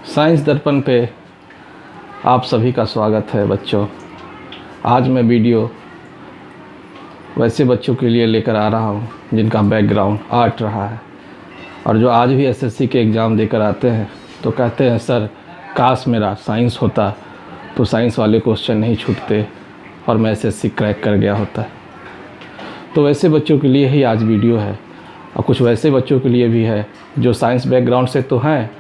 Science दर्पण पे आप सभी का स्वागत है बच्चों। आज मैं वीडियो वैसे बच्चों के लिए लेकर आ रहा हूँ जिनका बैकग्राउंड आर्ट रहा है और जो आज भी एसएससी के एग्ज़ाम देकर आते हैं तो कहते हैं सर काश मेरा साइंस होता तो साइंस वाले क्वेश्चन नहीं छूटते और मैं एसएससी क्रैक कर गया होता। तो वैसे बच्चों के लिए ही आज वीडियो है और कुछ वैसे बच्चों के लिए भी है जो साइंस बैकग्राउंड से तो हैं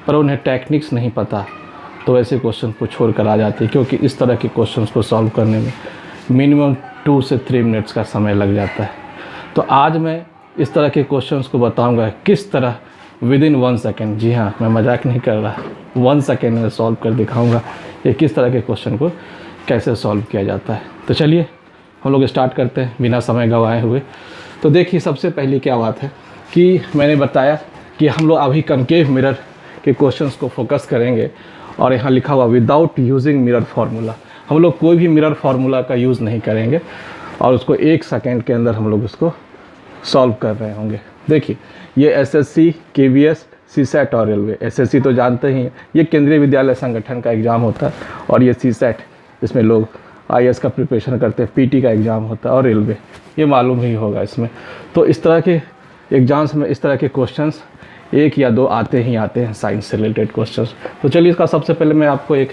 पर उन्हें टेक्निक्स नहीं पता, तो ऐसे क्वेश्चन को छोड़ कर आ जाते हैं क्योंकि इस तरह के क्वेश्चंस को सॉल्व करने में मिनिमम 2 से 3 मिनट्स का समय लग जाता है। तो आज मैं इस तरह के क्वेश्चंस को बताऊंगा किस तरह विदिन 1 सेकेंड, जी हाँ मैं मजाक नहीं कर रहा, 1 सेकेंड में सॉल्व कर दिखाऊंगा ये किस तरह के क्वेश्चन को कैसे सॉल्व किया जाता है। तो चलिए हम लोग स्टार्ट करते हैं बिना समय गंवाए हुए। तो देखिए सबसे पहले क्या बात है कि मैंने बताया कि हम लोग अभी कनकेव मिरर के क्वेश्चंस को फोकस करेंगे और यहाँ लिखा हुआ विदाउट यूजिंग मिरर फार्मूला, हम लोग कोई भी मिरर फार्मूला का यूज़ नहीं करेंगे और उसको 1 सेकेंड के अंदर हम लोग उसको सॉल्व कर रहे होंगे। देखिए ये एसएससी, केवीएस, सीसेट और रेलवे। एसएससी तो जानते ही हैं ये केंद्रीय विद्यालय संगठन का एग्ज़ाम होता है और ये सीसेट इसमें लोग आईएएस का प्रिपरेशन करते हैं, पीटी का एग्ज़ाम होता है और रेलवे ये मालूम ही होगा इसमें। तो इस तरह के एग्ज़ाम्स में इस तरह के क्वेश्चंस 1 या 2 आते हैं साइंस से रिलेटेड क्वेश्चंस। तो चलिए इसका सबसे पहले मैं आपको एक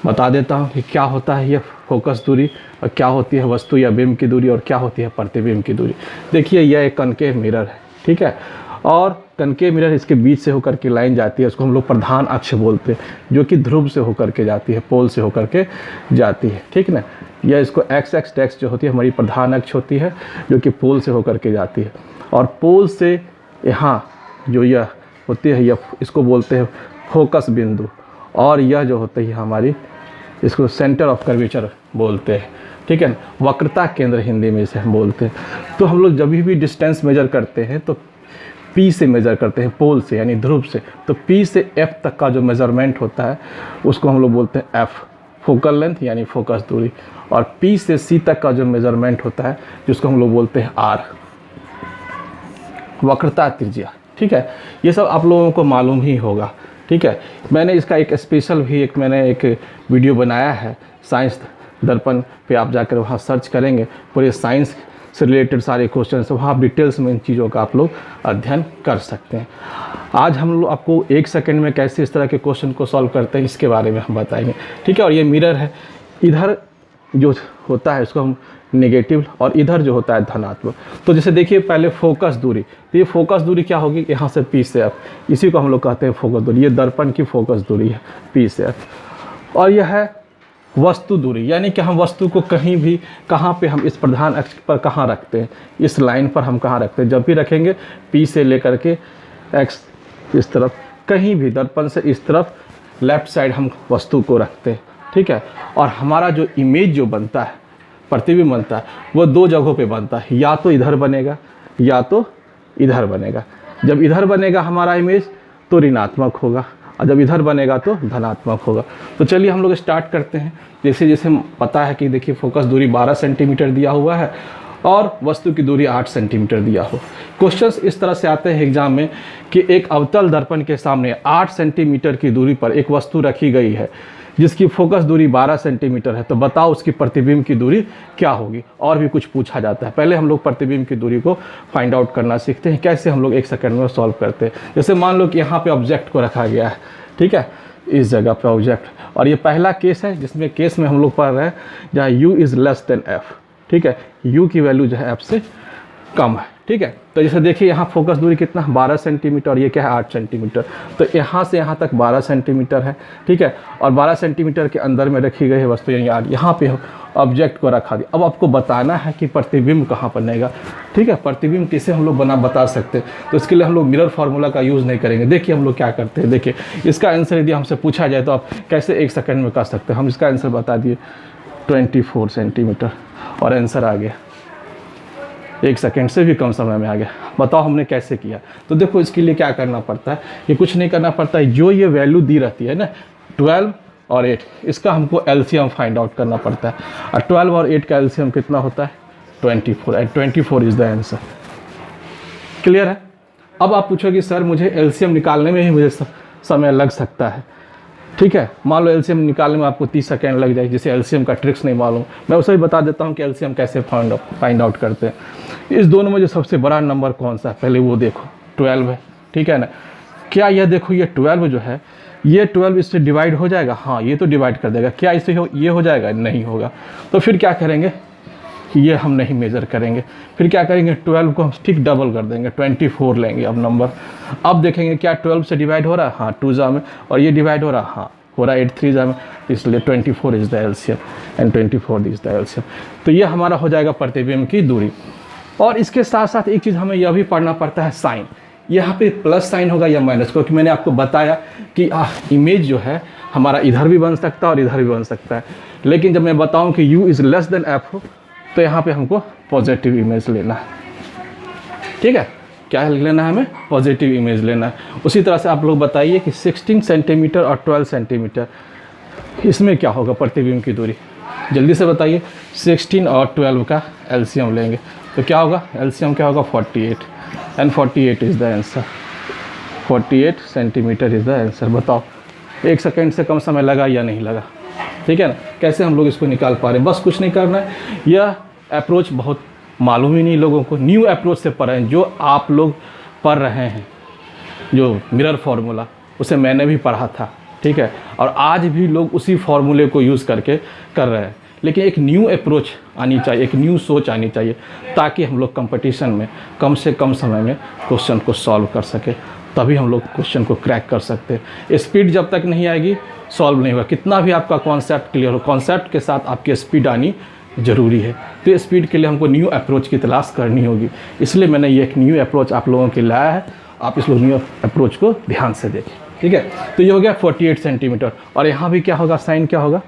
बता देता हूँ कि क्या होता है ये फोकस दूरी और क्या होती है वस्तु या बिंब की दूरी और क्या होती है प्रतिबिंब की दूरी। देखिए यह एक कनकेव मिरर है, ठीक है, और कनकेव मिरर इसके बीच से होकर के लाइन जाती है, उसको हम लोग प्रधान अक्ष बोलते हैं, जो कि ध्रुव से होकर के जाती है, पोल से होकर के जाती है, ठीक ना। यह इसको एक्स एक्स जो होती है हमारी प्रधान अक्ष होती है जो कि पोल से होकर के जाती है और पोल से यहाँ जो यह होती है यह इसको बोलते हैं फोकस बिंदु और यह जो होती है हमारी इसको सेंटर ऑफ कर्वेचर बोलते हैं, ठीक है, वक्रता केंद्र हिंदी में इसे हम बोलते हैं। तो हम लोग जब भी डिस्टेंस मेजर करते हैं तो P से मेज़र करते हैं, पोल से यानी ध्रुव से। तो P से F तक का जो मेज़रमेंट होता है उसको हम लोग बोलते हैं F फोकल लेंथ यानी फोकस दूरी, और P से C तक का जो मेज़रमेंट होता है जिसको हम लोग बोलते हैं R वक्रता त्रिज्या, ठीक है। ये सब आप लोगों को मालूम ही होगा, ठीक है। मैंने इसका एक स्पेशल भी मैंने एक वीडियो बनाया है साइंस दर्पण पे, आप जाकर वहाँ सर्च करेंगे पूरे साइंस से रिलेटेड सारे क्वेश्चन है, वहाँ डिटेल्स में इन चीज़ों का आप लोग अध्ययन कर सकते हैं। आज हम लोग आपको 1 सेकेंड में कैसे इस तरह के क्वेश्चन को सॉल्व करते हैं इसके बारे में हम बताएंगे, ठीक है। और ये मिरर है, इधर जो होता है इसको हम नेगेटिव और इधर जो होता है धनात्मक। तो जैसे देखिए पहले फोकस दूरी, तो ये फोकस दूरी क्या होगी, यहाँ से P से F, इसी को हम लोग कहते हैं फोकस दूरी। ये दर्पण की फोकस दूरी है P से F। और यह है वस्तु दूरी, यानी कि हम वस्तु को कहीं भी कहाँ पे हम इस प्रधान अक्ष पर कहाँ रखते हैं, इस लाइन पर हम कहाँ रखते हैं। जब भी रखेंगे P से लेकर के X इस तरफ, कहीं भी दर्पण से इस तरफ लेफ़्ट साइड हम वस्तु को रखते हैं, ठीक है। और हमारा जो इमेज जो बनता है, प्रतिबिंब बनता है, वो 2 जगहों पे बनता है, या तो इधर बनेगा या तो इधर बनेगा। जब इधर बनेगा हमारा इमेज तो ऋणात्मक होगा और जब इधर बनेगा तो धनात्मक होगा। तो चलिए हम लोग स्टार्ट करते हैं। जैसे जैसे पता है कि देखिए फोकस दूरी 12 सेंटीमीटर दिया हुआ है और वस्तु की दूरी 8 सेंटीमीटर दिया हो। क्वेश्चंस इस तरह से आते हैं एग्जाम में कि एक अवतल दर्पण के सामने 8 सेंटीमीटर की दूरी पर एक वस्तु रखी गई है जिसकी फोकस दूरी 12 सेंटीमीटर है, तो बताओ उसकी प्रतिबिंब की दूरी क्या होगी। और भी कुछ पूछा जाता है। पहले हम लोग प्रतिबिंब की दूरी को फाइंड आउट करना सीखते हैं, कैसे हम लोग 1 सेकंड में सॉल्व करते हैं। जैसे मान लो कि यहाँ पे ऑब्जेक्ट को रखा गया है, ठीक है, इस जगह पर ऑब्जेक्ट, और ये पहला केस है जिसमें केस में हम लोग पढ़ रहे हैं जहाँ U is less than F, ठीक है, U की वैल्यू जो है F से कम है, ठीक है। तो जैसे देखिए यहाँ फोकस दूरी कितना 12 सेंटीमीटर और ये क्या है 8 सेंटीमीटर, तो यहाँ से यहाँ तक 12 सेंटीमीटर है, ठीक है। और 12 सेंटीमीटर के अंदर में रखी गई है वस्तु यानी 8, यहाँ पे ऑब्जेक्ट को रखा गया। अब आपको बताना है कि प्रतिबिंब कहाँ बनेगा, ठीक है। प्रतिबिंब कैसे हम लोग बता सकते हैं, तो इसके लिए हम लोग मिरर फार्मूला का यूज़ नहीं करेंगे। देखिए हम लोग क्या करते हैं, देखिए इसका आंसर यदि हमसे पूछा जाए तो आप कैसे 1 सेकेंड में कर सकते हैं। हम इसका आंसर बता दिए 24 सेंटीमीटर और आंसर आ गया, 1 सेकेंड से भी कम समय में आ गया। बताओ हमने कैसे किया। तो देखो इसके लिए क्या करना पड़ता है, ये कुछ नहीं करना पड़ता है, जो ये वैल्यू दी रहती है ना 12 और 8, इसका हमको एलसीएम फाइंड आउट करना पड़ता है। और 12 और 8 का एलसीएम कितना होता है 24, and 24 is the answer. Clear है। अब आप पूछोगे सर मुझे एलसीएम निकालने में ही मुझे समय लग सकता है, ठीक है। मान लो एलसीएम निकालने में आपको 30 सेकेंड लग जाए, जिसे एलसीएम का ट्रिक्स नहीं मालूम, मैं उसे भी बता देता हूँ कि एलसीएम कैसे फाइंड आउट करते हैं। इस दोनों में जो सबसे बड़ा नंबर कौन सा है, पहले वो देखो, 12 है, ठीक है ना। क्या यह देखो, ये 12 जो है, ये 12 इससे डिवाइड हो जाएगा, हाँ ये तो डिवाइड कर देगा। क्या इससे ये हो जाएगा, नहीं होगा। तो फिर क्या करेंगे, ये हम नहीं मेज़र करेंगे। फिर क्या करेंगे, 12 को हम ठीक डबल कर देंगे, 24 लेंगे अब नंबर। अब देखेंगे क्या 12 से डिवाइड हो रहा है, हाँ 2 जा में, और ये डिवाइड हो रहा है, हाँ हो रहा है 8 3 जा में, इसलिए 24 is the LCM and 24 is the LCM. तो ये हमारा हो जाएगा प्रतिबिंब की दूरी। और इसके साथ साथ एक चीज़ हमें यह भी पढ़ना पड़ता है, साइन। यहाँ पे प्लस साइन होगा या माइनस, क्योंकि मैंने आपको बताया कि इमेज जो है हमारा इधर भी बन सकता है और इधर भी बन सकता है। लेकिन जब मैं बताऊँ कि u is less than f हो, तो यहाँ पे हमको पॉजिटिव इमेज लेना है, ठीक है। क्या लेना है, हमें पॉजिटिव इमेज लेना है। उसी तरह से आप लोग बताइए कि 16 सेंटीमीटर और 12 सेंटीमीटर, इसमें क्या होगा प्रतिबिंब की दूरी, जल्दी से बताइए। 16 और 12 का एलसीएम लेंगे तो क्या होगा, एलसीएम क्या होगा, 48, and 48 is the answer. 48 centimetre is the answer. बताओ 1 सेकेंड से कम समय लगा या नहीं लगा, ठीक है ना। कैसे हम लोग इसको निकाल पा रहे हैं, बस कुछ नहीं करना है। यह अप्रोच बहुत मालूम ही नहीं लोगों को, न्यू अप्रोच से पढ़ रहे हैं। जो आप लोग पढ़ रहे हैं, जो मिरर फार्मूला, उसे मैंने भी पढ़ा था, ठीक है। और आज भी लोग उसी फार्मूले को यूज़ करके कर रहे हैं। लेकिन एक न्यू अप्रोच आनी चाहिए, एक न्यू सोच आनी चाहिए, ताकि हम लोग कंपटीशन में कम से कम समय में क्वेश्चन को सॉल्व कर सके। तभी हम लोग क्वेश्चन को क्रैक कर सकते हैं। स्पीड जब तक नहीं आएगी सॉल्व नहीं होगा। कितना भी आपका कॉन्सेप्ट क्लियर हो, कॉन्सेप्ट के साथ आपकी स्पीड आनी ज़रूरी है। तो स्पीड के लिए हमको न्यू अप्रोच की तलाश करनी होगी। इसलिए मैंने ये एक न्यू अप्रोच आप लोगों के लिए लाया है। आप इस लोग न्यू अप्रोच को ध्यान से देखें, ठीक है। तो ये हो गया 48 सेंटीमीटर। और यहाँ भी क्या होगा, साइन क्या होगा,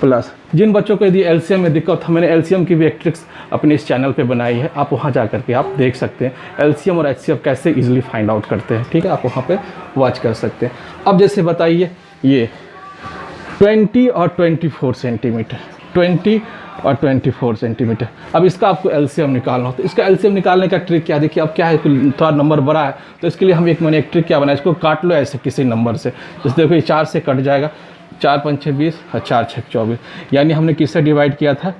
प्लस। जिन बच्चों को यदि एलसीएम में दिक्कत है, मैंने एलसीएम की भी एक ट्रिक्स अपने इस चैनल पे बनाई है, आप वहाँ जा करके आप देख सकते हैं एलसीएम और एचसीएफ कैसे इजीली फाइंड आउट करते हैं, ठीक है। आप वहाँ पे वॉच कर सकते हैं। अब जैसे बताइए ये 20 और 24 सेंटीमीटर, 20 और 24 सेंटीमीटर। अब इसका आपको एलसीएम निकालना हो, तो इसका एलसीएम निकालने का ट्रिक क्या, देखिए अब क्या है, थोड़ा नंबर बड़ा है, तो इसके लिए मैंने एक ट्रिक क्या बनाया, इसको काट लो ऐसे किसी नंबर से। जैसे देखो ये 4 से कट जाएगा, 4 5 6 20 और 4 6 24, यानी हमने किससे डिवाइड किया था,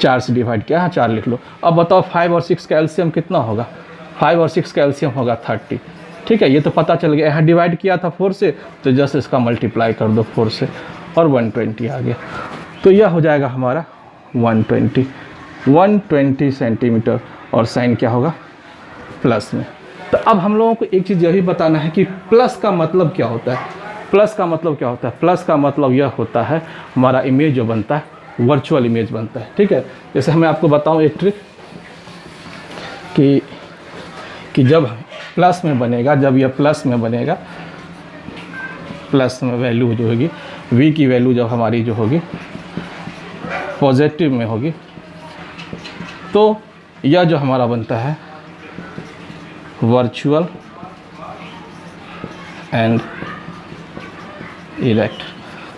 4 से डिवाइड किया, हाँ 4 लिख लो। अब बताओ 5 और 6 का एलसीएम कितना होगा, 5 और 6 का एलसीएम होगा 30, ठीक है। ये तो पता चल गया। यहाँ डिवाइड किया था 4 से, तो जस्ट इसका मल्टीप्लाई कर दो 4 से और 120 आ गया। तो यह हो जाएगा हमारा 120 सेंटीमीटर। और साइन क्या होगा, प्लस में। तो अब हम लोगों को एक चीज़ यह भी बताना है कि प्लस का मतलब क्या होता है। प्लस का मतलब क्या होता है, प्लस का मतलब यह होता है हमारा इमेज जो बनता है, वर्चुअल इमेज बनता है, ठीक है। जैसे मैं आपको बताऊं एक ट्रिक कि जब प्लस में बनेगा, जब यह प्लस में बनेगा, प्लस में वैल्यू जो होगी, v की वैल्यू जब हमारी जो होगी पॉजिटिव में होगी, तो यह जो हमारा बनता है वर्चुअल एंड इरेक्ट।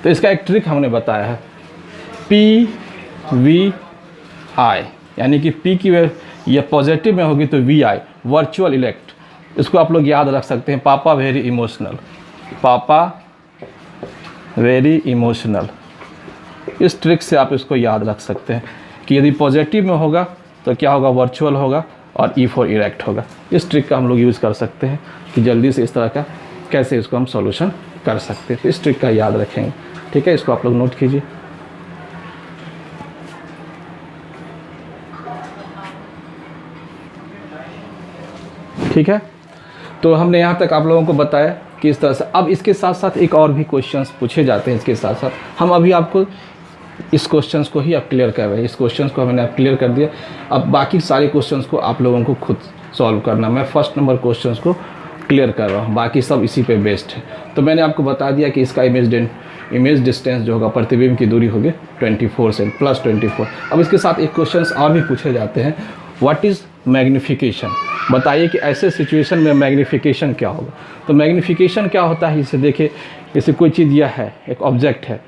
तो इसका एक ट्रिक हमने बताया है, PVI, यानी कि P की यह पॉजिटिव में होगी तो VI, वर्चुअल इलेक्ट। इसको आप लोग याद रख सकते हैं, पापा वेरी इमोशनल, पापा वेरी इमोशनल। इस ट्रिक से आप इसको याद रख सकते हैं कि यदि पॉजिटिव में होगा तो क्या होगा, वर्चुअल होगा, और E फॉर इरेक्ट होगा। इस ट्रिक का हम लोग यूज़ कर सकते हैं कि जल्दी से इस तरह का कैसे इसको हम सॉल्यूशन कर सकते हैं। तो इस ट्रिक का याद रखेंगे, ठीक है। इसको आप लोग नोट कीजिए। ठीक है, तो हमने यहाँ तक आप लोगों को बताया कि इस तरह से। अब इसके साथ साथ एक और भी क्वेश्चंस पूछे जाते हैं। इसके साथ साथ हम अभी आपको इस क्वेश्चंस को ही आप क्लियर कर रहे हैं, इस क्वेश्चंस को मैंने आप क्लियर कर दिया। अब बाकी सारे क्वेश्चंस को आप लोगों को खुद सॉल्व करना। मैं फर्स्ट नंबर क्वेश्चंस को क्लियर कर रहा हूँ, बाकी सब इसी पे बेस्ड है। तो मैंने आपको बता दिया कि इसका इमेज डिस्टेंस जो होगा, प्रतिबिंब की दूरी होगी 24 से प्लस 24। अब इसके साथ एक क्वेश्चंस और भी पूछे जाते हैं, व्हाट इज़ मैग्नीफिकेशन। बताइए कि ऐसे सिचुएशन में मैग्नीफिकेशन क्या होगा। तो मैग्नीफिकेशन क्या होता है, इसे देखिए, जैसे कोई चीज़ यह है, एक ऑब्जेक्ट है,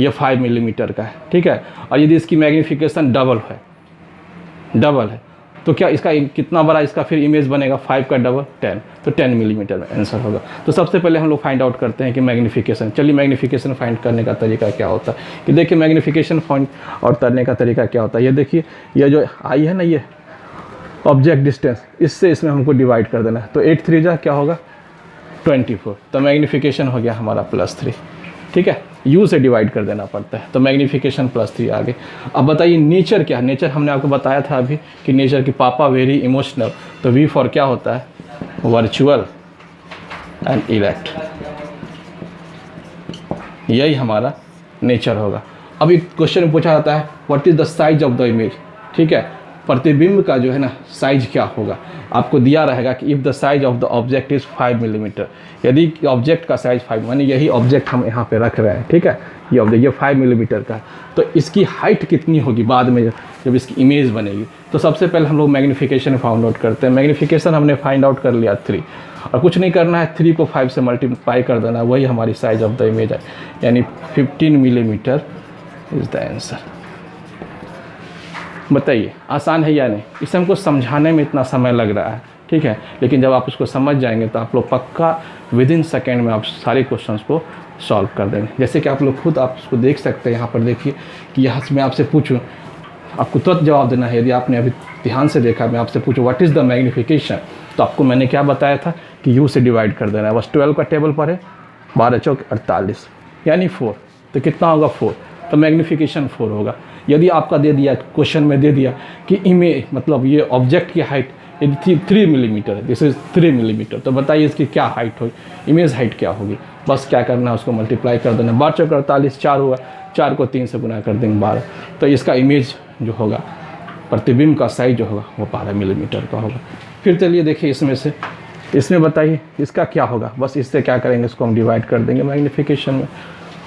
यह 5 मिलीमीटर का है, ठीक है, और यदि इसकी मैग्नीफिकेशन डबल है, तो क्या इसका कितना बड़ा इसका फिर इमेज बनेगा, 5 का डबल 10, तो 10 मिलीमीटर में आंसर होगा। तो सबसे पहले हम लोग फाइंड आउट करते हैं कि मैग्नीफिकेशन। चलिए मैग्नीफिकेशन फाइंड करने का तरीका क्या होता है कि देखिए मैग्नीफिकेशन फाइंड आउट करने का तरीका क्या होता है। ये देखिए ये जो आई है ना, ये ऑब्जेक्ट डिस्टेंस, इससे इसमें हमको डिवाइड कर देना है। तो 8 3 जा क्या होगा 24, तो मैग्नीफिकेशन हो गया हमारा +3। ठीक है, यू से डिवाइड कर देना पड़ता है, तो मैग्नीफिकेशन +3 आ गई। अब बताइए नेचर क्या है। नेचर हमने आपको बताया था अभी कि नेचर की पापा वेरी इमोशनल, तो वी फॉर क्या होता है वर्चुअल एंड इरेक्ट, यही हमारा नेचर होगा। अब एक क्वेश्चन में पूछा जाता है what is the size of the image. ठीक है, प्रतिबिंब का जो है ना साइज क्या होगा, आपको दिया रहेगा कि if the size of the object is 5 millimetre, यदि ऑब्जेक्ट का साइज 5, मानी यही ऑब्जेक्ट हम यहाँ पे रख रहे हैं। ठीक है, ये ऑब्जेक्ट ये 5 मिलीमीटर का है, तो इसकी हाइट कितनी होगी बाद में जब इसकी इमेज बनेगी। तो सबसे पहले हम लोग मैग्नीफिकेशन फाइंड आउट करते हैं। मैग्नीफिकेशन हमने फाइंड आउट कर लिया 3, और कुछ नहीं करना है, 3 को 5 से मल्टीप्लाई कर देना, वही हमारी साइज ऑफ द इमेज है, यानी 15 मिलीमीटर इज़ द आंसर। बताइए आसान है या नहीं। इसे हमको समझाने में इतना समय लग रहा है, ठीक है, लेकिन जब आप उसको समझ जाएंगे तो आप लोग पक्का विदिन सेकेंड में आप सारे क्वेश्चंस को सॉल्व कर देंगे। जैसे कि आप लोग खुद आप उसको देख सकते हैं, यहाँ पर देखिए कि यहाँ से मैं आपसे पूछूं, आपको तुरंत जवाब देना है। यदि आपने अभी ध्यान से देखा, मैं आपसे पूछूं व्हाट इज़ द मैग्नीफिकेशन, तो आपको मैंने क्या बताया था कि यू से डिवाइड कर देना है। बस 12 का टेबल पर है, 12 चौक 48 यानी 4, तो कितना होगा 4, तो मैग्नीफिकेशन 4 होगा। यदि आपका दे दिया क्वेश्चन में दे दिया कि इमेज मतलब ये ऑब्जेक्ट की हाइट यदि थी 3 मिलीमीटर, दिस इज़ 3 मिलीमीटर, तो बताइए इसकी क्या हाइट होगी, इमेज हाइट क्या होगी। बस क्या करना है, उसको मल्टीप्लाई कर देना, 12 चौक 48, 4 हुआ, 4 को 3 से गुना कर देंगे 12, तो इसका इमेज जो होगा प्रतिबिंब का साइज जो होगा वो 12 मिलीमीटर का होगा। फिर चलिए देखिए इसमें से, इसमें बताइए इसका क्या होगा। बस इससे क्या करेंगे, इसको हम डिवाइड कर देंगे मैग्नीफिकेशन में,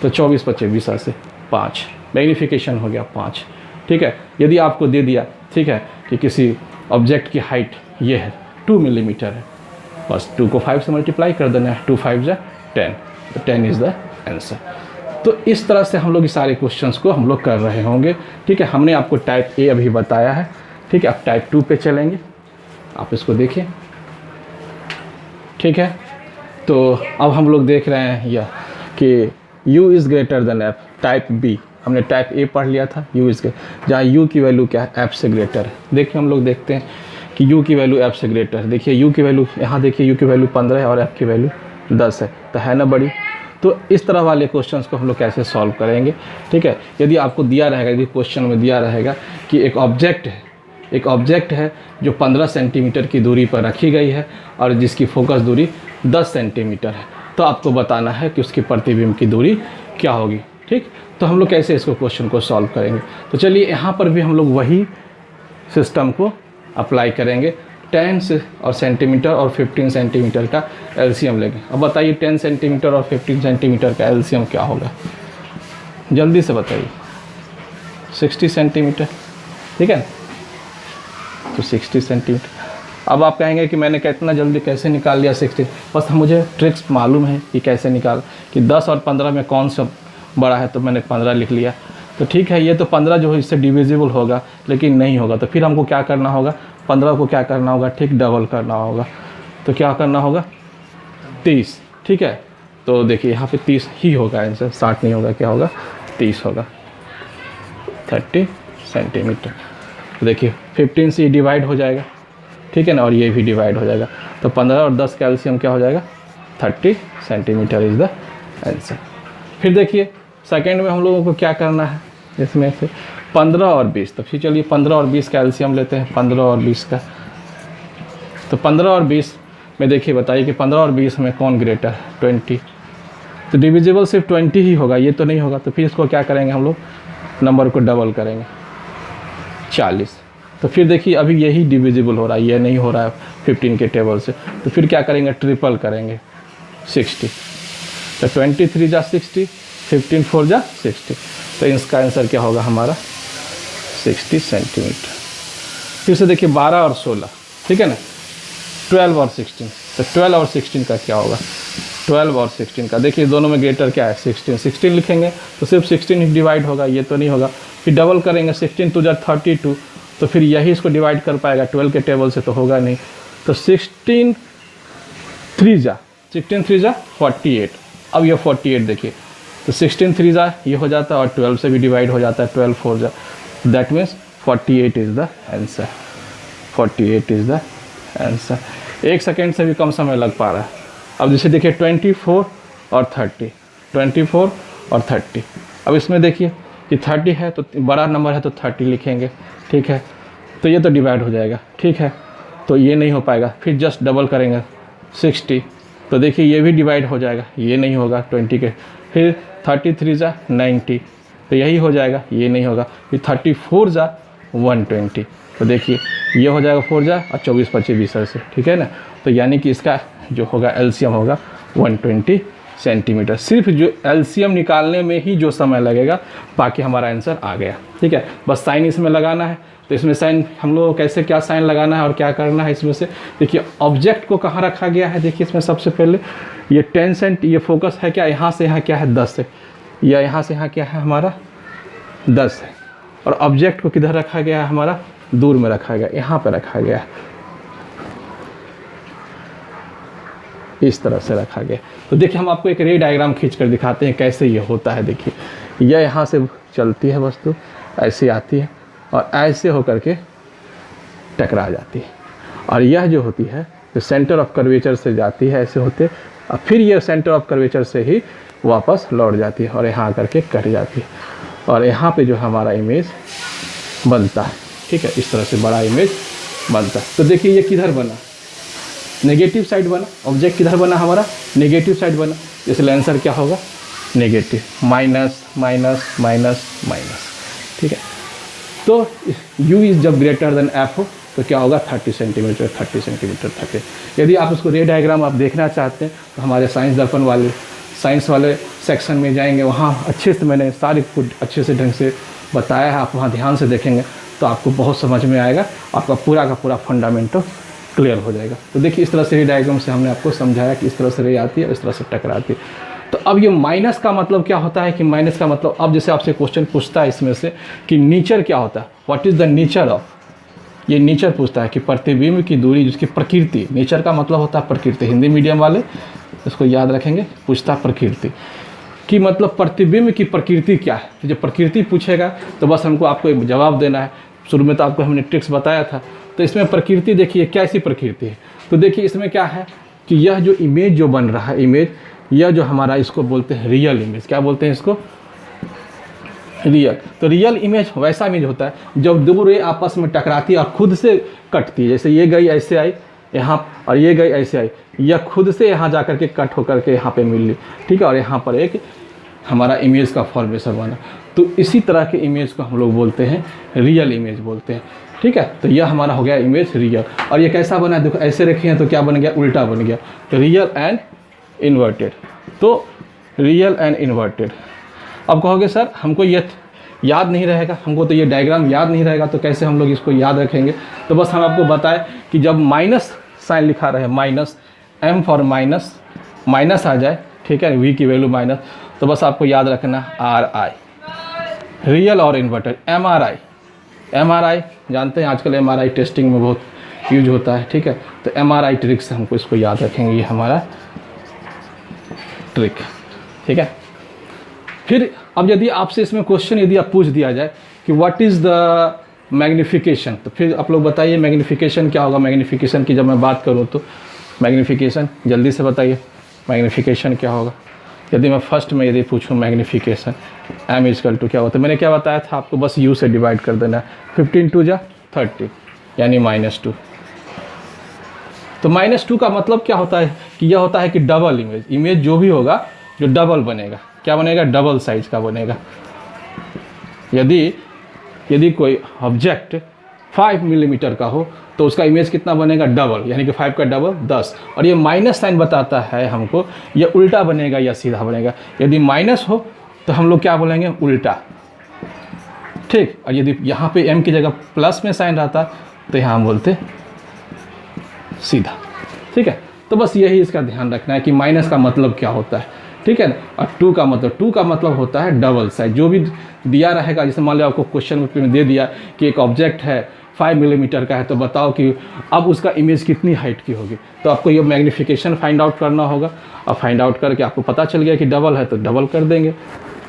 तो 24 × 25 से 5, मैग्नीफिकेशन हो गया 5। ठीक है, यदि आपको दे दिया ठीक है कि किसी ऑब्जेक्ट की हाइट ये है 2 मिलीमीटर है, बस 2 को 5 से मल्टीप्लाई कर देना है, 2 5 × 10, तो 10 इज़ द आंसर। तो इस तरह से हम लोग इस सारे क्वेश्चंस को हम लोग कर रहे होंगे। ठीक है, हमने आपको टाइप ए अभी बताया है। ठीक है, अब टाइप 2 पे चलेंगे, आप इसको देखिए। ठीक है, तो अब हम लोग देख रहे हैं यह कि u is greater than f, type B. हमने टाइप ए पढ़ लिया था, u इज़ जहाँ u की वैल्यू क्या है f से ग्रेटर है। देखिए हम लोग देखते हैं कि u की वैल्यू f से ग्रेटर है। देखिए u की वैल्यू यहाँ देखिए u की वैल्यू 15 है और f की वैल्यू 10 है, तो है ना बड़ी। तो इस तरह वाले क्वेश्चंस को हम लोग कैसे सॉल्व करेंगे। ठीक है, यदि आपको दिया रहेगा, यदि क्वेश्चन में दिया रहेगा कि एक ऑब्जेक्ट है जो 15 सेंटीमीटर की दूरी पर रखी गई है और जिसकी फोकस दूरी 10 सेंटीमीटर है, तो आपको बताना है कि उसकी प्रतिबिंब की दूरी क्या होगी। ठीक, तो हम लोग कैसे इसको क्वेश्चन को सॉल्व करेंगे। तो चलिए यहाँ पर भी हम लोग वही सिस्टम को अप्लाई करेंगे। 10 और सेंटीमीटर और 15 सेंटीमीटर का एलसीएम लेंगे। अब बताइए 10 सेंटीमीटर और 15 सेंटीमीटर का एलसीएम क्या होगा, जल्दी से बताइए। 60 सेंटीमीटर, ठीक है, तो 60 सेंटीमीटर। अब आप कहेंगे कि मैंने कितना जल्दी कैसे निकाल लिया 60, बस मुझे ट्रिक्स मालूम है कि कैसे निकाल, कि 10 और 15 में कौन सा बड़ा है, तो मैंने 15 लिख लिया। तो ठीक है, ये तो 15 जो है इससे डिविजिबल होगा, लेकिन नहीं होगा, तो फिर हमको क्या करना होगा, 15 को क्या करना होगा, ठीक डबल करना होगा। तो क्या करना होगा 30। ठीक है, तो देखिए यहाँ पे 30 ही होगा आंसर, 60 नहीं होगा, क्या होगा 30 होगा, 30 सेंटीमीटर। देखिए 15 से डिवाइड हो जाएगा, ठीक है ना, और ये भी डिवाइड हो जाएगा, तो 15 और 10 का एलसीएम क्या हो जाएगा 30 सेंटीमीटर इज़ द आंसर। फिर देखिए सेकेंड में हम लोगों को क्या करना है, इसमें से 15 और 20, तो फिर चलिए 15 और 20 का एलसीएम लेते हैं, 15 और 20 का। तो 15 और 20 में देखिए बताइए कि 15 और 20 में कौन ग्रेटर है, 20, तो डिविजिबल सिर्फ 20 ही होगा, ये तो नहीं होगा। तो फिर इसको क्या करेंगे हम लोग, नंबर को डबल करेंगे, 40। तो फिर देखिए अभी यही डिविजिबल हो रहा है, ये नहीं हो रहा है 15 के टेबल से, तो फिर क्या करेंगे, ट्रिपल करेंगे, 60। तो 23 जा 60, 15 4 जा 60, तो इसका आंसर क्या होगा हमारा 60 सेंटीमीटर। फिर से देखिए 12 और 16, ठीक है ना, 12 और 16, तो 12 और 16 का क्या होगा, 12 और 16 का देखिए दोनों में ग्रेटर क्या है 16, 16 लिखेंगे तो सिर्फ 16 ही डिवाइड होगा, ये तो नहीं होगा। फिर डबल करेंगे, 16 2 जा 32, तो फिर यही इसको डिवाइड कर पाएगा, 12 के टेबल से तो होगा नहीं। तो 16 3 जा 48। अब ये 48 देखिए, तो 16 3 जा ये हो जाता है और 12 से भी डिवाइड हो जाता है, 12 4 जा, that means 48 is the answer. 48 is the answer. 1 second से भी कम समय लग पा रहा है। अब जैसे देखिए 24 और 30, 24 और 30। अब इसमें देखिए कि 30 है तो बड़ा नंबर है तो 30 लिखेंगे, ठीक है, तो ये तो डिवाइड हो जाएगा, ठीक है, तो ये नहीं हो पाएगा। फिर जस्ट डबल करेंगे 60, तो देखिए ये भी डिवाइड हो जाएगा, ये नहीं होगा 20 के। फिर 33 जा 90, तो यही हो जाएगा, ये नहीं होगा। फिर 34 जा 120, तो देखिए ये हो जाएगा 4 जा और 24 25 20 से, ठीक है ना। तो यानी कि इसका जो होगा एलसीएम होगा 120 सेंटीमीटर। सिर्फ जो एलसीएम निकालने में ही जो समय लगेगा, बाकी हमारा आंसर आ गया, ठीक है। बस साइन इसमें लगाना है। तो इसमें साइन हम लोग कैसे क्या साइन लगाना है और क्या करना है इसमें से देखिए। ऑब्जेक्ट को कहाँ रखा गया है, देखिए इसमें सबसे पहले ये 10 सेंट, ये फोकस है क्या, यहाँ से यहाँ क्या है 10 है, या यहाँ से यहाँ क्या है हमारा 10 है। और ऑब्जेक्ट को किधर रखा गया है हमारा, दूर में रखा गया, यहाँ पर रखा गया है, इस तरह से रखा गया। तो देखिए हम आपको एक रे डायग्राम खींच कर दिखाते हैं कैसे ये होता है। देखिए यह यहाँ से चलती है वस्तु, ऐसे आती है और ऐसे होकर के टकरा जाती है, और यह जो होती है तो सेंटर ऑफ कर्वेचर से जाती है, ऐसे होते, और फिर यह सेंटर ऑफ कर्वेचर से ही वापस लौट जाती है और यहाँ आकर के कट जाती है, और यहाँ पे जो हमारा इमेज बनता है, ठीक है, इस तरह से बड़ा इमेज बनता है। तो देखिए ये किधर बना, नेगेटिव साइड बना, ऑब्जेक्ट किधर बना हमारा, नेगेटिव साइड बना, इसलिए आंसर क्या होगा, negative, minus minus minus minus, ठीक है। तो u इज़ जब ग्रेटर देन f हो तो क्या होगा 30 सेंटीमीटर 30 सेंटीमीटर 30। यदि आप उसको रे डायग्राम आप देखना चाहते हैं तो हमारे साइंस वाले सेक्शन में जाएंगे, वहाँ अच्छे से मैंने सारी कुछ अच्छे से ढंग से बताया है। आप वहाँ ध्यान से देखेंगे तो आपको बहुत समझ में आएगा, आपका पूरा का पूरा फंडामेंटल क्लियर हो जाएगा। तो देखिए इस तरह से रे डायग्राम से हमने आपको समझाया कि इस तरह से रे आती है, इस तरह से टकराती है। तो अब ये माइनस का मतलब क्या होता है कि माइनस का मतलब, अब जैसे आपसे क्वेश्चन पूछता है इसमें से कि नेचर क्या होता है, what is the nature of, ये नेचर पूछता है कि प्रतिबिंब की दूरी, जिसकी प्रकृति, नेचर का मतलब होता है प्रकृति, हिंदी मीडियम वाले इसको याद रखेंगे, पूछता है प्रकृति की मतलब प्रतिबिंब की प्रकृति क्या है। तो जब प्रकृति पूछेगा तो बस हमको आपको एक जवाब देना है। शुरू में तो आपको हमने ट्रिक्स बताया था। तो इसमें प्रकृति देखिए कैसी प्रकृति है, तो देखिए इसमें क्या है कि यह जो इमेज जो बन रहा है, इमेज यह जो हमारा, इसको बोलते हैं रियल इमेज। क्या बोलते हैं इसको, रियल। तो रियल इमेज वैसा इमेज होता है जब दो रे आपस में टकराती है और खुद से कटती है। जैसे ये गई ऐसे आई यहाँ और ये गई ऐसे आई, यह खुद से यहाँ जा कर के कट होकर के यहाँ पे मिल ली, ठीक है, और यहाँ पर एक हमारा इमेज का फॉर्मेशन बना। तो इसी तरह के इमेज को हम लोग बोलते हैं रियल इमेज बोलते हैं, ठीक है। तो यह हमारा हो गया इमेज रियल। और ये कैसा बना, देखो ऐसे रखे हैं तो क्या बन गया, उल्टा बन गया। तो रियल एंड इन्वर्टेड, तो रियल एंड इन्वर्टेड। अब कहोगे सर हमको ये याद नहीं रहेगा, हमको तो ये डायग्राम याद नहीं रहेगा, तो कैसे हम लोग इसको याद रखेंगे। तो बस हम आपको बताएं कि जब माइनस साइन लिखा रहे, minus m for minus, minus आ जाए, ठीक है, v की वैल्यू माइनस, तो बस आपको याद रखना RI, रियल और इन्वर्टेड। MRI जानते हैं आजकल MRI टेस्टिंग में बहुत यूज होता है, ठीक है। तो MRI ट्रिक से हमको इसको याद रखेंगे, ये हमारा ट्रिक, ठीक है। फिर अब यदि आपसे इसमें क्वेश्चन यदि आप पूछ दिया जाए कि व्हाट इज़ द मैग्निफिकेशन, तो फिर आप लोग बताइए मैग्निफिकेशन क्या होगा। मैग्निफिकेशन की जब मैं बात करूँ तो मैग्निफिकेशन जल्दी से बताइए, मैग्निफिकेशन क्या होगा। यदि मैं फर्स्ट में यदि पूछूँ मैग्निफिकेशन, m इक्वल टू क्या होता है, मैंने क्या बताया था आपको, बस u से डिवाइड कर देना है। 15 2 जा 30 यानी -2। तो -2 का मतलब क्या होता है कि यह होता है कि डबल इमेज, इमेज जो भी होगा जो डबल बनेगा, क्या बनेगा, डबल साइज का बनेगा। यदि कोई ऑब्जेक्ट 5 मिलीमीटर का हो तो उसका इमेज कितना बनेगा, डबल, यानी कि 5 का डबल 10। और ये माइनस साइन बताता है हमको ये उल्टा बनेगा या सीधा बनेगा। यदि माइनस हो तो हम लोग क्या बोलेंगे, उल्टा, ठीक। और यदि यहाँ पे m की जगह प्लस में साइन रहता तो यहाँ हम बोलते सीधा, ठीक है। तो बस यही इसका ध्यान रखना है कि माइनस का मतलब क्या होता है, ठीक है ना। और 2 का मतलब होता है डबल साइज। जो भी दिया रहेगा, जैसे मान लो आपको क्वेश्चन में दे दिया कि एक ऑब्जेक्ट है 5 मिलीमीटर का है, तो बताओ कि अब उसका इमेज कितनी हाइट की होगी। तो आपको ये मैग्नीफिकेशन फाइंड आउट करना होगा। अब फाइंड आउट करके आपको पता चल गया कि डबल है तो डबल कर देंगे,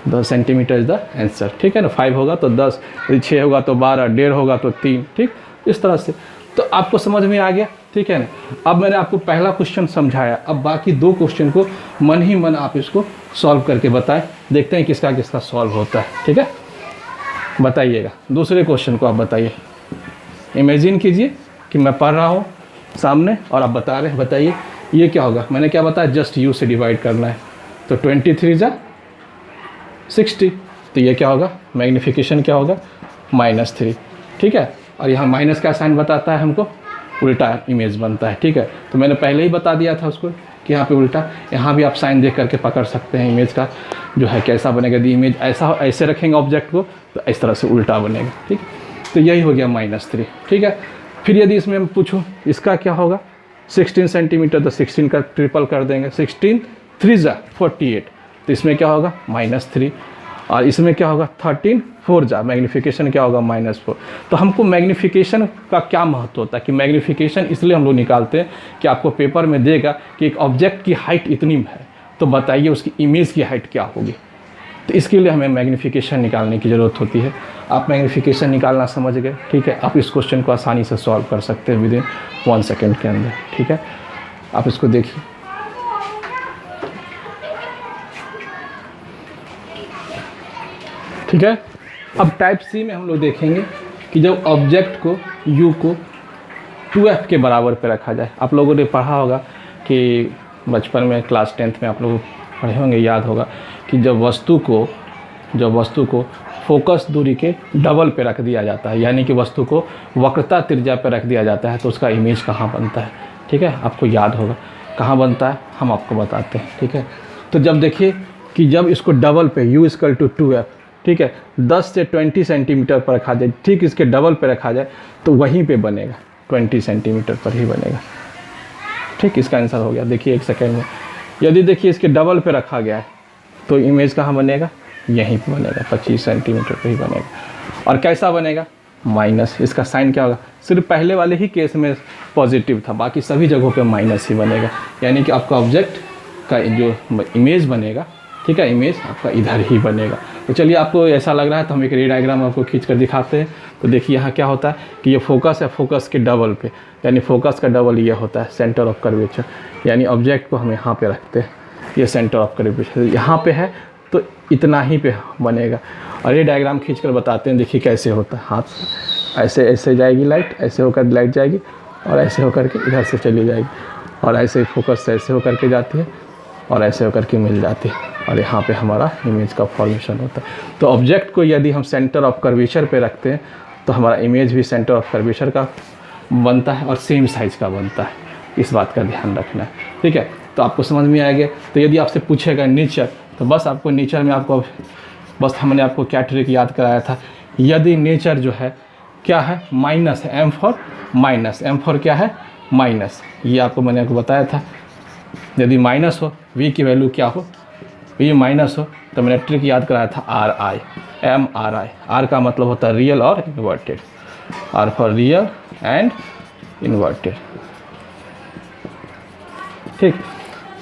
10 सेंटीमीटर इज़ द आंसर, ठीक है ना। 5 होगा तो 10, 6 होगा तो 12, 1.5 होगा तो 3, ठीक, इस तरह से। तो आपको समझ में आ गया, ठीक है ना। अब मैंने आपको पहला क्वेश्चन समझाया, अब बाकी 2 क्वेश्चन को मन ही मन आप इसको सॉल्व करके बताएं, देखते हैं किसका किसका सॉल्व होता है, ठीक है। बताइएगा दूसरे क्वेश्चन को, आप बताइए। इमेजिन कीजिए कि मैं पढ़ रहा हूँ सामने और आप बता रहे हैं, बताइए ये क्या होगा। मैंने क्या बताया, जस्ट यू से डिवाइड करना है, तो 23 × 60, तो ये क्या होगा, मैग्नीफिकेशन क्या होगा, -3, ठीक है। और यहाँ माइनस का साइन बताता है हमको, उल्टा इमेज बनता है, ठीक है। तो मैंने पहले ही बता दिया था उसको कि यहाँ पे उल्टा, यहाँ भी आप साइन देख करके पकड़ सकते हैं इमेज का जो है कैसा बनेगा। यदि इमेज ऐसे रखेंगे ऑब्जेक्ट को तो इस तरह से उल्टा बनेगा, ठीक। तो यही हो गया -3, ठीक है। फिर यदि इसमें मैं पूछूँ इसका क्या होगा, 16 सेंटीमीटर, तो 16 का ट्रिपल कर देंगे, 16 3 × 48, तो इसमें क्या होगा -3, और इसमें क्या होगा 13 4 × मैग्नीफिकेशन क्या होगा -4। तो हमको मैग्नीफिकेशन का क्या महत्व होता है कि मैग्नीफिकेशन इसलिए हम लोग निकालते हैं कि आपको पेपर में देगा कि एक ऑब्जेक्ट की हाइट इतनी है, तो बताइए उसकी इमेज की हाइट क्या होगी। तो इसके लिए हमें मैग्नीफिकेशन निकालने की ज़रूरत होती है। आप मैग्नीफिकेशन निकालना समझ गए, ठीक है। आप इस क्वेश्चन को आसानी से सॉल्व कर सकते हैं विदिन 1 सेकेंड के अंदर, ठीक है। आप इसको देखिए, ठीक है। अब टाइप सी में हम लोग देखेंगे कि जब ऑब्जेक्ट को u को 2f के बराबर पे रखा जाए। आप लोगों ने पढ़ा होगा कि बचपन में क्लास 10th में आप लोग पढ़े होंगे, याद होगा कि जब वस्तु को फोकस दूरी के डबल पे रख दिया जाता है, यानी कि वस्तु को वक्रता त्रिज्या पे रख दिया जाता है, तो उसका इमेज कहाँ बनता है, ठीक है। आपको याद होगा कहाँ बनता है, हम आपको बताते हैं, ठीक है। तो जब देखिए कि जब इसको डबल पे u = 2f, ठीक है, 10 से 20 सेंटीमीटर पर रखा जाए, ठीक इसके डबल पे रखा जाए तो वहीं पे बनेगा, 20 सेंटीमीटर पर ही बनेगा, ठीक। इसका आंसर हो गया। देखिए 1 सेकेंड में, यदि देखिए इसके डबल पे रखा गया है तो इमेज कहाँ बनेगा, यहीं पे बनेगा, 25 सेंटीमीटर पे ही बनेगा। और कैसा बनेगा, माइनस। इसका साइन क्या होगा, सिर्फ पहले वाले ही केस में पॉजिटिव था, बाकी सभी जगहों पे माइनस ही बनेगा, यानी कि आपका ऑब्जेक्ट का जो इमेज बनेगा, ठीक है, इमेज आपका इधर ही बनेगा। तो चलिए, आपको ऐसा लग रहा है तो हम एक रे डायग्राम आपको खींच कर दिखाते हैं। तो देखिए यहाँ क्या होता है कि ये फोकस है, फोकस के डबल पे, यानी फोकस का डबल ये होता है सेंटर ऑफ कर्वेचर, यानी ऑब्जेक्ट को हम यहाँ पे रखते हैं, ये सेंटर ऑफ कर्वेचर यहाँ पे है तो इतना ही पे बनेगा। और ये डायग्राम खींच कर बताते हैं, देखिए कैसे होता है। हाथ ऐसे ऐसे जाएगी लाइट, ऐसे होकर लाइट जाएगी और ऐसे होकर के इधर से चली जाएगी, और ऐसे फोकस से ऐसे होकर के जाती है और ऐसे होकर के मिल जाती है, और यहाँ पे हमारा इमेज का फॉर्मेशन होता है। तो ऑब्जेक्ट को यदि हम सेंटर ऑफ कर्वेचर पे रखते हैं तो हमारा इमेज भी सेंटर ऑफ कर्वेचर का बनता है और सेम साइज़ का बनता है। इस बात का ध्यान रखना है, ठीक है। तो आपको समझ में आएगा। तो यदि आपसे पूछेगा नेचर, तो बस आपको नेचर में आपको बस हमने आपको क्या ट्रिक याद कराया था, यदि नेचर जो है क्या है, माइनस है, M for minus, M for क्या है, माइनस, ये आपको मैंने आपको बताया था। यदि माइनस हो, वी की वैल्यू क्या हो, वी माइनस हो, तो मैंने ट्रिक याद कराया था R I, M R I. R का मतलब होता है रियल और inverted, R for real and inverted, ठीक।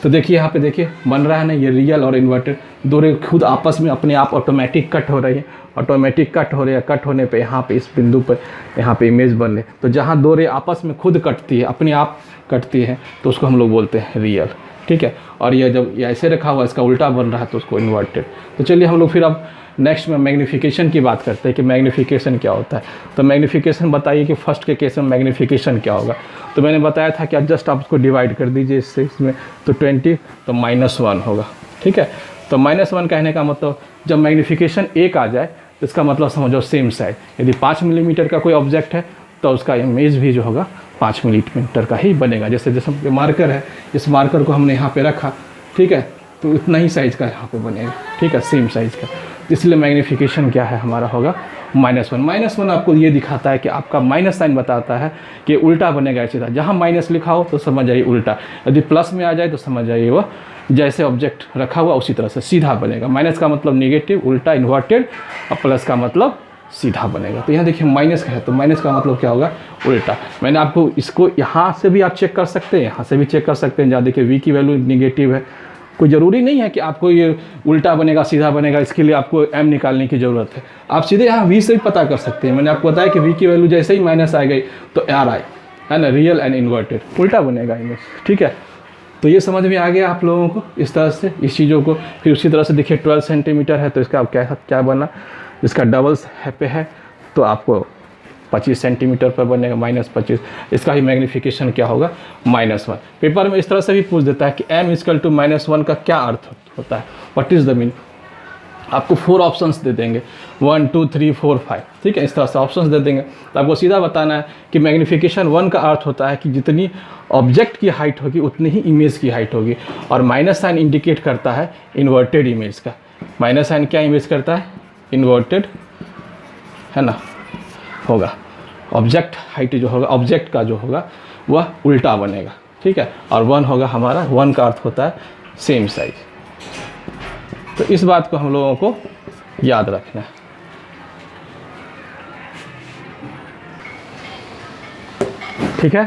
तो देखिए यहाँ पे देखिए बन रहा है ना, ये रियल और इन्वर्टेड दो रे खुद आपस में अपने आप ऑटोमेटिक कट हो रही है, ऑटोमेटिक कट हो रही है। कट होने पे यहाँ पे इस बिंदु पर यहाँ पे इमेज बन रही। तो जहाँ दो रे आपस में खुद कटती है, अपने आप कटती है, तो उसको हम लोग बोलते हैं रियल, ठीक है। और ये जब ये ऐसे रखा हुआ इसका उल्टा बन रहा है तो उसको इन्वर्टेड। तो चलिए हम लोग फिर अब नेक्स्ट में मैग्नीफिकेशन की बात करते हैं कि मैग्नीफिकेशन क्या होता है। तो मैग्नीफिकेशन बताइए कि फर्स्ट के केस में मैग्नीफिकेशन क्या होगा। तो मैंने बताया था कि जस्ट आप उसको डिवाइड कर दीजिए इससे, इसमें तो 20 तो -1 होगा, ठीक है। तो -1 कहने का मतलब जब मैग्नीफिकेशन 1 आ जाए तो इसका मतलब समझो सेम साइज। यदि 5 मिलीमीटर का कोई ऑब्जेक्ट है तो उसका इमेज भी जो होगा 5 मिलीमीटर का ही बनेगा। जैसे जैसे मार्कर है, इस मार्कर को हमने यहाँ पे रखा, ठीक है, तो इतना ही साइज़ का यहाँ पे बनेगा, ठीक है, सेम साइज़ का। इसलिए मैग्नीफिकेशन क्या है हमारा होगा -1। -1 आपको ये दिखाता है कि आपका माइनस साइन बताता है कि उल्टा बनेगा ऐसे था। जहाँ माइनस लिखा हो तो समझ जाइए उल्टा, यदि प्लस में आ जाए तो समझ जाइए वो जैसे ऑब्जेक्ट रखा हुआ उसी तरह से सीधा बनेगा। माइनस का मतलब नेगेटिव, उल्टा, इन्वर्टेड, और प्लस का मतलब सीधा बनेगा। तो यहाँ देखिए माइनस का है, तो माइनस का मतलब क्या होगा, उल्टा। मैंने आपको इसको यहाँ से भी आप चेक कर सकते हैं, यहाँ से भी चेक कर सकते हैं। जहाँ देखिए v की वैल्यू निगेटिव है, कोई ज़रूरी नहीं है कि आपको ये उल्टा बनेगा सीधा बनेगा, इसके लिए आपको m निकालने की ज़रूरत है। आप सीधे यहाँ v से भी पता कर सकते हैं। मैंने आपको बताया कि v की वैल्यू जैसे ही माइनस आ गई तो r आई, है ना, रियल एंड इन्वर्टेड, उल्टा बनेगा इमेज, ठीक है। तो ये समझ में आ गया आप लोगों को इस तरह से इस चीज़ों को। फिर उसी तरह से देखिए 12 सेंटीमीटर है, तो इसका आप क्या बना, इसका डबल्स पे है तो आपको 25 सेंटीमीटर पर बनेगा, -25। इसका ही मैग्नीफिकेशन क्या होगा, -1। पेपर में इस तरह से भी पूछ देता है कि m = -1 का क्या अर्थ होता है, व्हाट इज़ द मीन। आपको 4 ऑप्शंस दे देंगे, 1 2 3 4 5, ठीक है, इस तरह से ऑप्शंस दे देंगे। तो आपको सीधा बताना है कि मैग्नीफिकेशन 1 का अर्थ होता है कि जितनी ऑब्जेक्ट की हाइट होगी उतनी ही इमेज की हाइट होगी, और माइनस साइन इंडिकेट करता है इन्वर्टेड इमेज का। माइनस साइन क्या इमेज करता है, इन्वर्टेड, है ना, होगा। ऑब्जेक्ट हाइट जो होगा, ऑब्जेक्ट का जो होगा वह उल्टा बनेगा, ठीक है। और 1 होगा हमारा, 1 का अर्थ होता है सेम साइज। तो इस बात को हम लोगों को याद रखना है। ठीक है,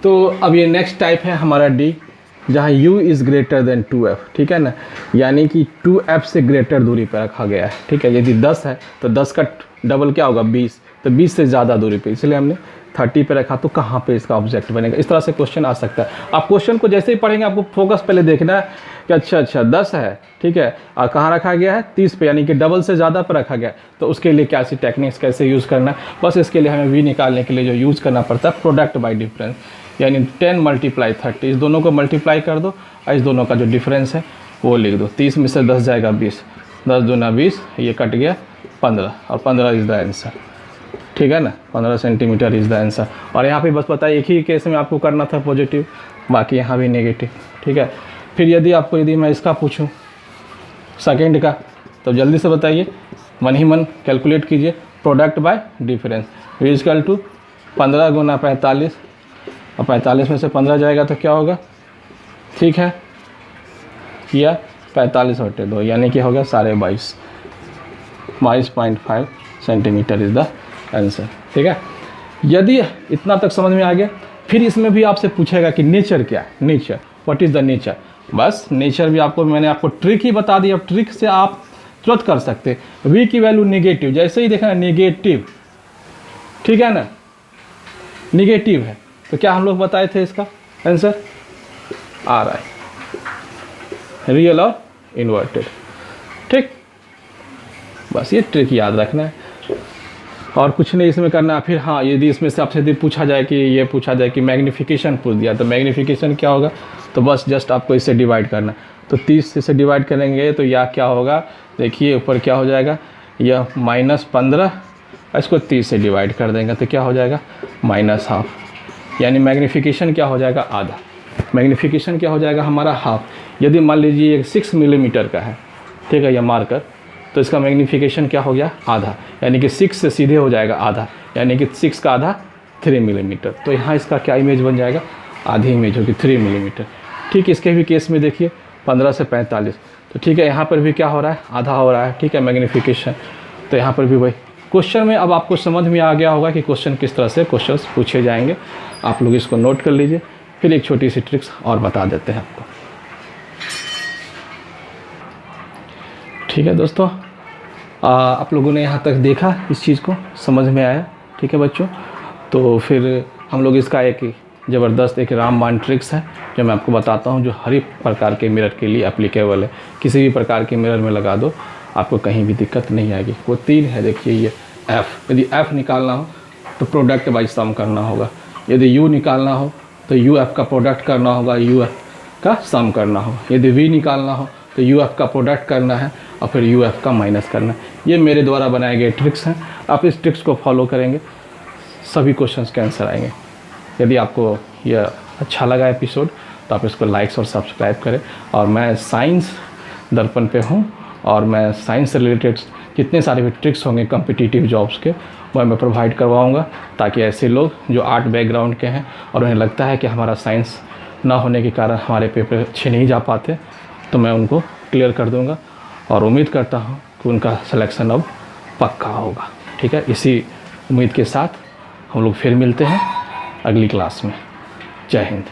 तो अब ये नेक्स्ट टाइप है हमारा डी, जहाँ u is greater then 2f, ठीक है ना, यानी कि 2f से ग्रेटर दूरी पर रखा गया है, ठीक है। यदि 10 है तो 10 का डबल क्या होगा, 20, तो 20 से ज़्यादा दूरी पे, इसलिए हमने 30 पे रखा। तो कहाँ पे इसका ऑब्जेक्ट बनेगा, इस तरह से क्वेश्चन आ सकता है। आप क्वेश्चन को जैसे ही पढ़ेंगे आपको फोकस पहले देखना है कि अच्छा 10 है, ठीक है, और कहाँ रखा गया है, 30 पे, यानी कि डबल से ज़्यादा पर रखा गया। तो उसके लिए क्या सी टेक्निक्स कैसे यूज़ करना है, बस इसके लिए हमें v निकालने के लिए जो यूज़ करना पड़ता है, प्रोडक्ट बाई डिफरेंस, यानी 10 × 30, इस दोनों को मल्टीप्लाई कर दो और इस दोनों का जो डिफरेंस है वो लिख दो। 30 में से 10 जाएगा 20, 10 दूना 20, ये कट गया 15, और 15 इज़ द आंसर, ठीक है ना, 15 सेंटीमीटर इज़ द आंसर। और यहाँ पे बस पता है एक ही केस में आपको करना था पॉजिटिव, बाकी यहाँ भी नेगेटिव, ठीक है। फिर यदि मैं इसका पूछूं सेकेंड का, तो जल्दी से बताइए, मन ही मन कैलकुलेट कीजिए, प्रोडक्ट बाय डिफरेंस = 15 × 45, और 45 में से 15 जाएगा तो क्या होगा, ठीक है, या 45/2, यानी कि होगा 22.5, 22.5 सेंटीमीटर इज़ द आंसर, ठीक है। यदि इतना तक समझ में आ गया, फिर इसमें भी आपसे पूछेगा कि नेचर क्या है, nature, what is the nature. बस नेचर भी मैंने आपको ट्रिक ही बता दी, अब ट्रिक से आप तुरंत कर सकते हैं। v की वैल्यू नेगेटिव, जैसे ही देखना नेगेटिव, ठीक है ना, नेगेटिव है, तो क्या हम लोग बताए थे इसका आंसर, आ रहा है रियल और इन्वर्टेड, ठीक। बस ये ट्रिक याद रखना है और कुछ नहीं इसमें करना है। फिर हाँ, यदि इसमें से आपसे पूछा जाए कि मैग्नीफिकेशन पूछ दिया, तो मैग्नीफिकेशन क्या होगा, तो बस जस्ट आपको इससे डिवाइड करना। तो 30 से डिवाइड करेंगे तो यह क्या होगा, देखिए ऊपर क्या हो जाएगा, यह -15, इसको 30 से डिवाइड कर देंगे तो क्या हो जाएगा, -½ यानी मैग्नीफिकेशन क्या हो जाएगा, आधा। मैग्नीफिकेशन क्या हो जाएगा हमारा, ½ यदि मान लीजिए ये 6 मिलीमीटर का है, ठीक है, यह मार्कर, तो इसका मैग्नीफिकेशन क्या हो गया, आधा, यानी कि 6 से सीधे हो जाएगा आधा, यानी कि 6 का आधा 3 मिलीमीटर। तो यहाँ इसका क्या इमेज बन जाएगा, आधी इमेज होगी 3 मिलीमीटर, ठीक। इसके भी केस में देखिए 15 से 45, तो ठीक है, यहाँ पर भी क्या हो रहा है, आधा हो रहा है, ठीक है, मैग्नीफिकेशन। तो यहाँ पर भी वही क्वेश्चन में अब आपको समझ में आ गया होगा कि क्वेश्चन किस तरह से क्वेश्चंस पूछे जाएंगे। आप लोग इसको नोट कर लीजिए, फिर एक छोटी सी ट्रिक्स और बता देते हैं आपको, ठीक है दोस्तों। आप लोगों ने यहाँ तक देखा, इस चीज़ को समझ में आया, ठीक है बच्चों। तो फिर हम लोग इसका एक ज़बरदस्त एक रामबाण ट्रिक्स है जो मैं आपको बताता हूँ, जो हर एक प्रकार के मिरर के लिए एप्लीकेबल है। किसी भी प्रकार के मिरर में लगा दो, आपको कहीं भी दिक्कत नहीं आएगी। वो 3 है, देखिए ये f, यदि f निकालना हो तो प्रोडक्ट बाई सम करना होगा, यदि u निकालना हो तो uf का प्रोडक्ट करना होगा, uf का सम करना होगा, यदि v निकालना हो तो uf का प्रोडक्ट करना है और फिर uf का माइनस करना है। ये मेरे द्वारा बनाए गए ट्रिक्स हैं, आप इस ट्रिक्स को फॉलो करेंगे सभी क्वेश्चंस के आंसर आएंगे। यदि आपको यह अच्छा लगा एपिसोड तो आप इसको लाइक्स और सब्सक्राइब करें। और मैं साइंस दर्पण पे हूँ और मैं साइंस से रिलेटेड जितने सारे भी ट्रिक्स होंगे कॉम्पिटिटिव जॉब्स के, वह मैं प्रोवाइड करवाऊँगा, ताकि ऐसे लोग जो आर्ट बैकग्राउंड के हैं और उन्हें लगता है कि हमारा साइंस ना होने के कारण हमारे पेपर अच्छे नहीं जा पाते, तो मैं उनको क्लियर कर दूँगा और उम्मीद करता हूँ कि उनका सिलेक्शन अब पक्का होगा। ठीक है, इसी उम्मीद के साथ हम लोग फिर मिलते हैं अगली क्लास में। जय हिंद।